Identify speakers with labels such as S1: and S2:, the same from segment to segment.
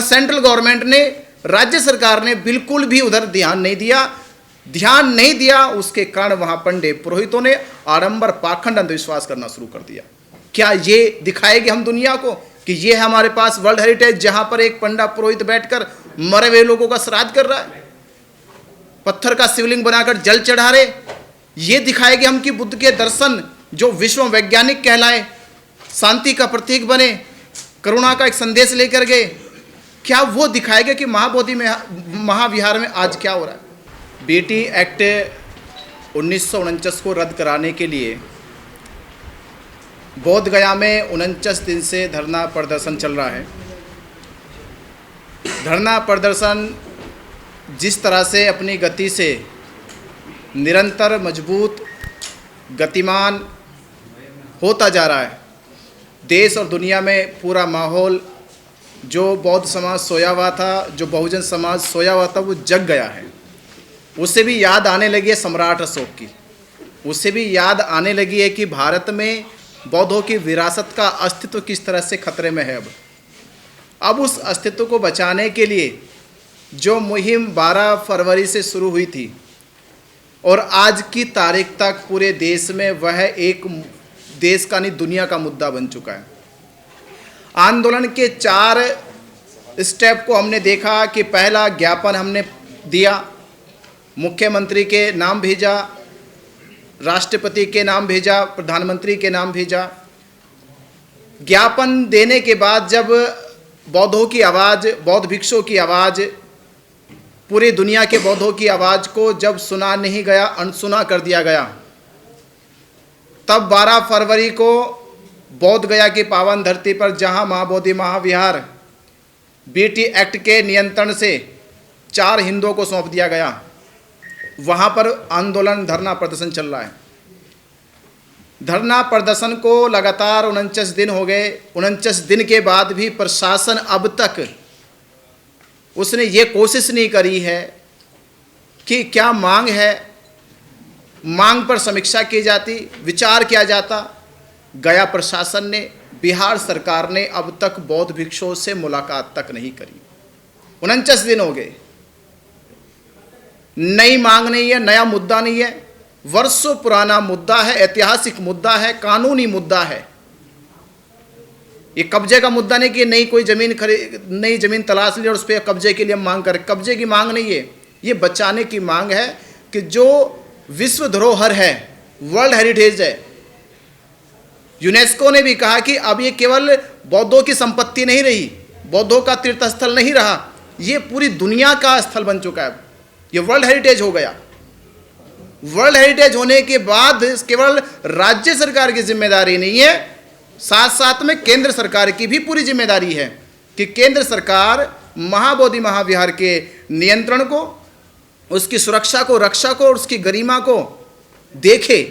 S1: Central government ने, राज्य सरकार ने बिल्कुल भी उधर ध्यान नहीं दिया। उसके कारण वहां पंडे पुरोहितों ने आडंबर, पाखंड, अंधविश्वास करना शुरू कर दिया। क्या ये दिखाएगी हम दुनिया को कि ये है हमारे पास वर्ल्ड हेरिटेज, जहां पर एक पंडा पुरोहित बैठकर मरे हुए लोगों का श्राद्ध कर रहा है, पत्थर का शिवलिंग बनाकर जल चढ़ा रहे? ये दिखाएगी हम कि बुद्ध के दर्शन जो विश्व वैज्ञानिक कहलाए, शांति का प्रतीक बने, करुणा का एक संदेश लेकर गए, क्या वो दिखाएगा कि महाबोधि में, महाविहार में आज क्या हो रहा है? बीटी एक्ट 1949 को रद्द कराने के लिए बोध गया में 49 दिन से धरना प्रदर्शन चल रहा है। धरना प्रदर्शन जिस तरह से अपनी गति से निरंतर मजबूत, गतिमान होता जा रहा है, देश और दुनिया में पूरा माहौल, जो बौद्ध समाज सोया हुआ था, जो बहुजन समाज सोया हुआ था, वो जग गया है। उससे भी याद आने लगी है सम्राट अशोक की, उससे भी याद आने लगी है कि भारत में बौद्धों की विरासत का अस्तित्व किस तरह से खतरे में है। अब उस अस्तित्व को बचाने के लिए जो मुहिम 12 फरवरी से शुरू हुई थी और आज की तारीख तक पूरे देश में, वह एक देश का नहीं दुनिया का मुद्दा बन चुका है। आंदोलन के 4 स्टेप को हमने देखा कि पहला ज्ञापन हमने दिया, मुख्यमंत्री के नाम भेजा, राष्ट्रपति के नाम भेजा, प्रधानमंत्री के नाम भेजा। ज्ञापन देने के बाद जब बौद्धों की आवाज़, बौद्ध भिक्षुओं की आवाज़, पूरी दुनिया के बौद्धों की आवाज़ को जब सुना नहीं गया, अनसुना कर दिया गया, तब 12 फरवरी को बोध गया की पावन धरती पर, जहां महाबोधि महाविहार बीटी एक्ट के नियंत्रण से 4 हिंदुओं को सौंप दिया गया, वहां पर आंदोलन, धरना प्रदर्शन चल रहा है। धरना प्रदर्शन को लगातार 49 दिन हो गए। 49 दिन के बाद भी प्रशासन अब तक उसने ये कोशिश नहीं करी है कि क्या मांग है, मांग पर समीक्षा की जाती, विचार किया जाता। गया प्रशासन ने, बिहार सरकार ने अब तक बौद्ध भिक्षुओं से मुलाकात तक नहीं करी। 49 दिन हो गए, नई मांग नहीं है, नया मुद्दा नहीं है, वर्षों पुराना मुद्दा है, ऐतिहासिक मुद्दा है, कानूनी मुद्दा है। ये कब्जे का मुद्दा नहीं कि नई कोई जमीन नई जमीन तलाश ली और उस पर कब्जे के लिए मांग करें। कब्जे की मांग नहीं है, ये बचाने की मांग है कि जो विश्व धरोहर है, वर्ल्ड हेरिटेज है। यूनेस्को ने भी कहा कि अब ये केवल बौद्धों की संपत्ति नहीं रही, बौद्धों का तीर्थ स्थल नहीं रहा, ये पूरी दुनिया का स्थल बन चुका है, ये वर्ल्ड हेरिटेज हो गया। वर्ल्ड हेरिटेज होने के बाद केवल राज्य सरकार की जिम्मेदारी नहीं है, साथ साथ में केंद्र सरकार की भी पूरी जिम्मेदारी है कि केंद्र सरकार महाबोधि महाविहार के नियंत्रण को, उसकी सुरक्षा को, रक्षा को और उसकी गरिमा को देखे।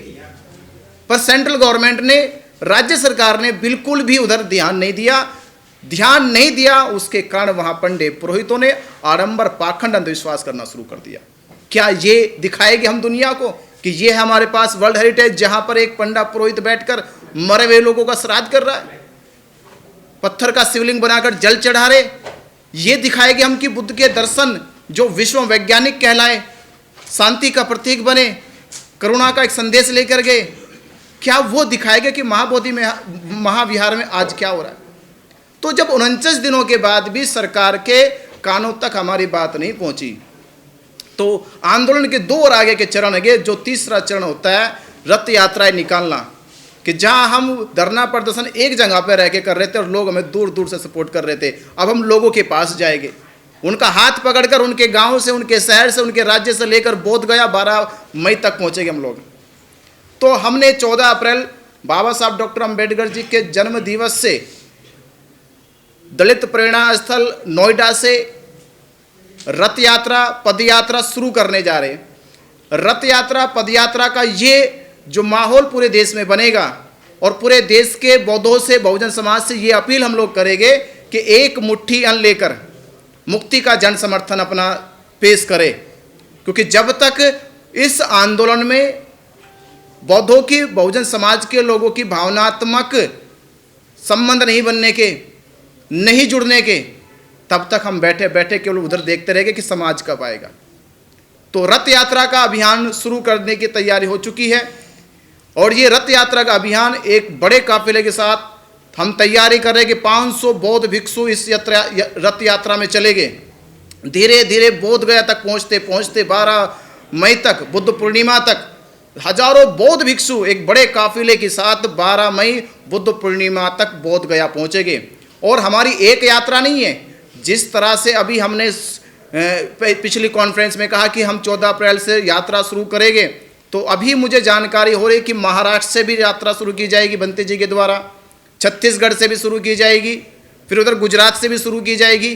S1: पर सेंट्रल गवर्नमेंट ने, राज्य सरकार ने बिल्कुल भी उधर ध्यान नहीं दिया। उसके कारण वहां पंडे पुरोहितों ने आडंबर, पाखंड, अंधविश्वास करना शुरू कर दिया। क्या ये दिखाएगी हम दुनिया को कि ये है हमारे पास वर्ल्ड हेरिटेज, जहां पर एक पंडा पुरोहित बैठकर मरे हुए लोगों का श्राद्ध कर रहा है, पत्थर का शिवलिंग बनाकर जल चढ़ा रहे? ये दिखाएगी हम कि बुद्ध के दर्शन जो विश्व वैज्ञानिक कहलाए, शांति का प्रतीक बने, करुणा का एक संदेश लेकर गए, क्या वो दिखाएगा कि महाबोधि में, महाविहार में आज क्या हो रहा है? तो जब 49 दिनों के बाद भी सरकार के कानों तक हमारी बात नहीं पहुंची, तो आंदोलन के 2 और आगे के चरण है। जो तीसरा चरण होता है रथ यात्राएं निकालना, कि जहां हम धरना प्रदर्शन एक जगह पर रह के कर रहे थे और लोग हमें दूर दूर से सपोर्ट कर रहे थे, अब हम लोगों के पास जाएंगे, उनका हाथ पकड़कर उनके गांव से, उनके शहर से, उनके राज्य से लेकर बोध गया 12 मई तक पहुंचेंगे हम लोग। तो हमने 14 अप्रैल बाबा साहब डॉक्टर अंबेडकर जी के जन्म दिवस से दलित प्रेरणा स्थल नोएडा से रथ यात्रा, पद यात्रा शुरू करने जा रहे। रथ यात्रा, पद यात्रा का ये जो माहौल पूरे देश में बनेगा और पूरे देश के बौद्धों से, बहुजन समाज से ये अपील हम लोग करेंगे कि एक मुट्ठी अन्न लेकर मुक्ति का जन समर्थन अपना पेश करें, क्योंकि जब तक इस आंदोलन में बौद्धों की, बहुजन समाज के लोगों की भावनात्मक संबंध नहीं बनने के, नहीं जुड़ने के, तब तक हम बैठे बैठे केवल उधर देखते रहेंगे कि समाज कब आएगा। तो रथ यात्रा का अभियान शुरू करने की तैयारी हो चुकी है और ये रथ यात्रा का अभियान एक बड़े काफिले के साथ हम तैयारी कर रहे हैं कि 500 बौद्ध भिक्षु इस रथ यात्रा में चले गए। धीरे धीरे बोध गया तक पहुंचते पहुंचते 12 मई तक, बुद्ध पूर्णिमा तक हजारों बौद्ध भिक्षु एक बड़े काफिले के साथ 12 मई बुद्ध पूर्णिमा तक बोध गया पहुंचेंगे। और हमारी एक यात्रा नहीं है, जिस तरह से अभी हमने पिछली कॉन्फ्रेंस में कहा कि हम 14 अप्रैल से यात्रा शुरू करेंगे, तो अभी मुझे जानकारी हो रही कि महाराष्ट्र से भी यात्रा शुरू की जाएगी बंते जी के द्वारा, छत्तीसगढ़ से भी शुरू की जाएगी, फिर उधर गुजरात से भी शुरू की जाएगी।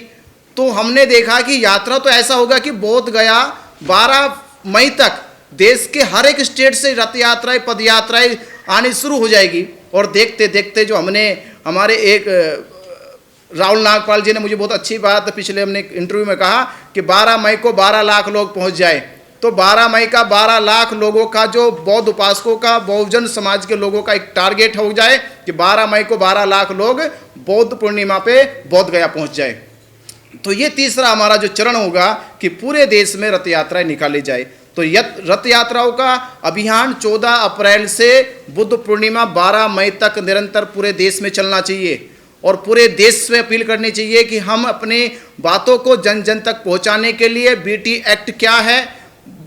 S1: तो हमने देखा कि यात्रा तो ऐसा होगा कि बोध गया 12 मई तक देश के हर एक स्टेट से रथ यात्राएं, पद यात्राएं आनी शुरू हो जाएगी। और देखते देखते जो हमने हमारे एक राहुल नागपाल जी ने मुझे बहुत अच्छी बात पिछले हमने इंटरव्यू में कहा कि 12 मई को 12 लाख लोग पहुंच जाए। तो 12 मई का 12 लाख लोगों का जो बौद्ध उपासकों का, बहुजन समाज के लोगों का एक टारगेट हो जाए कि 12 मई को 12 लाख लोग बौद्ध पूर्णिमा पे बोध गया पहुंच जाए। तो ये तीसरा हमारा जो चरण होगा कि पूरे देश में रथ यात्राएं निकाली जाए। तो रथ यात्राओं का अभियान 14 अप्रैल से बुद्ध पूर्णिमा 12 मई तक निरंतर पूरे देश में चलना चाहिए और पूरे देश में अपील करनी चाहिए कि हम अपनी बातों को जन जन तक पहुंचाने के लिए बीटी एक्ट क्या है,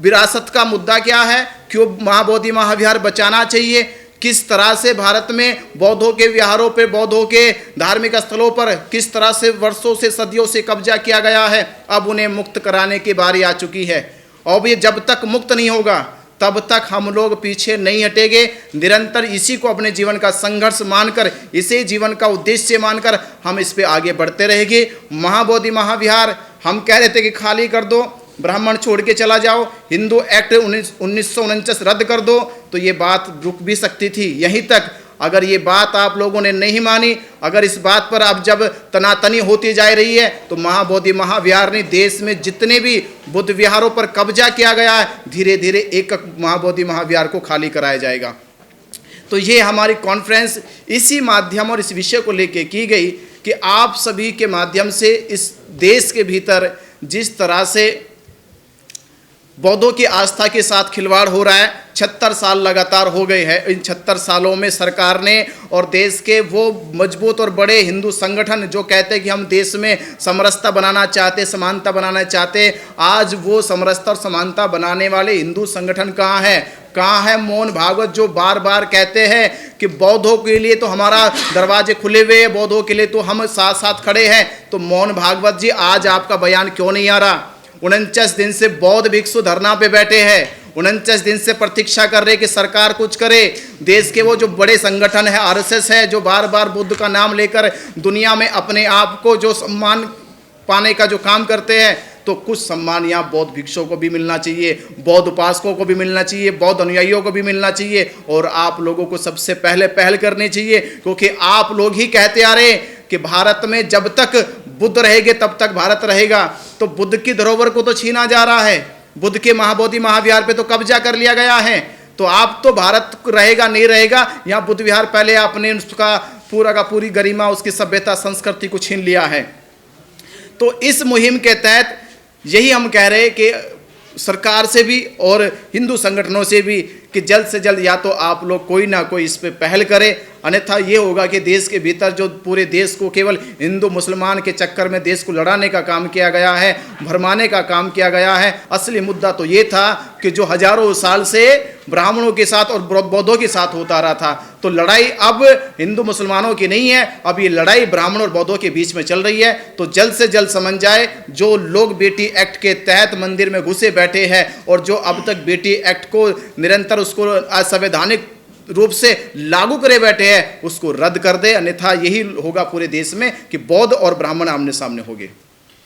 S1: विरासत का मुद्दा क्या है, क्यों महाबोधि महाविहार बचाना चाहिए, किस तरह से भारत में बौद्धों के विहारों पर, बौद्धों के धार्मिक स्थलों पर किस तरह से वर्षों से सदियों से कब्जा किया गया है, अब उन्हें मुक्त कराने की बारी आ चुकी है। और ये जब तक मुक्त नहीं होगा तब तक हम लोग पीछे नहीं हटेंगे। निरंतर इसी को अपने जीवन का संघर्ष मानकर, इसे जीवन का उद्देश्य मानकर हम इस पे आगे बढ़ते रहेंगे। महाबोधि महाविहार हम कह रहे थे कि खाली कर दो, ब्राह्मण छोड़ के चला जाओ, हिंदू एक्ट 1949 रद्द कर दो, तो ये बात रुक भी सकती थी यहीं तक। अगर ये बात आप लोगों ने नहीं मानी, अगर इस बात पर अब जब तनातनी होती जा रही है, तो महाबोधि महाविहार ने देश में जितने भी बुद्ध विहारों पर कब्जा किया गया है, धीरे धीरे एक महाबोधि महाविहार को खाली कराया जाएगा। तो ये हमारी कॉन्फ्रेंस इसी माध्यम और इस विषय को लेकर की गई कि आप सभी के माध्यम से इस देश के भीतर जिस तरह से बौद्धों की आस्था के साथ खिलवाड़ हो रहा है, 76 साल लगातार हो गए हैं। इन 76 सालों में सरकार ने और देश के वो मजबूत और बड़े हिंदू संगठन जो कहते हैं कि हम देश में समरसता बनाना चाहते, समानता बनाना चाहते, आज वो समरसता और समानता बनाने वाले हिंदू संगठन कहाँ हैं? कहाँ है मोहन भागवत जो बार बार कहते हैं कि बौद्धों के लिए तो हमारा दरवाजे खुले हुए हैं, बौद्धों के लिए तो हम साथ साथ खड़े हैं। तो मोहन भागवत जी, आज आपका बयान क्यों नहीं आ रहा? 49 दिन से बौद्ध भिक्षु धरना पे बैठे हैं, 49 दिन से प्रतीक्षा कर रहे कि सरकार कुछ करे। देश के वो जो बड़े संगठन है, आरएसएस है, जो बार बार बुद्ध का नाम लेकर दुनिया में अपने आप को जो सम्मान पाने का जो काम करते हैं, तो कुछ सम्मान यहाँ बौद्ध भिक्षुओं को भी मिलना चाहिए, बौद्ध उपासकों को भी मिलना चाहिए, बौद्ध अनुयायियों को भी मिलना चाहिए। और आप लोगों को सबसे पहले पहल करनी चाहिए, क्योंकि आप लोग ही कहते आ रहे कि भारत में जब तक बुद्ध रहेंगे तब तक भारत रहेगा। तो बुद्ध की धरोहर को तो छीना जा रहा है, बुद्ध के महाबोधि महाविहार पे तो कब्जा कर लिया गया है। तो आप तो भारत रहेगा नहीं रहेगा, यहाँ बुद्ध विहार पहले आपने उसका पूरा का पूरी गरिमा, उसकी सभ्यता संस्कृति को छीन लिया है। तो इस मुहिम के तहत यही हम कह रहे हैं कि सरकार से भी और हिंदू संगठनों से भी कि जल्द से जल्द या तो आप लोग कोई ना कोई इस पे पहल करें, अन्यथा ये होगा कि देश के भीतर जो पूरे देश को केवल हिंदू मुसलमान के चक्कर में देश को लड़ाने का काम किया गया है, भरमाने का काम किया गया है। असली मुद्दा तो ये था कि जो हजारों साल से ब्राह्मणों के साथ और बौद्धों के साथ होता रहा था, तो लड़ाई अब हिंदू मुसलमानों की नहीं है, अब ये लड़ाई ब्राह्मण और बौद्धों के बीच में चल रही है। तो जल्द से जल्द समझ जाए, जो लोग बेटी एक्ट के तहत मंदिर में घुसे बैठे हैं और जो अब तक बेटी एक्ट को निरंतर उसको असंवैधानिक रूप से लागू करे बैठे हैं, उसको रद्द कर दे, अन्यथा यही होगा पूरे देश में कि बौद्ध और ब्राह्मण आमने सामने होंगे।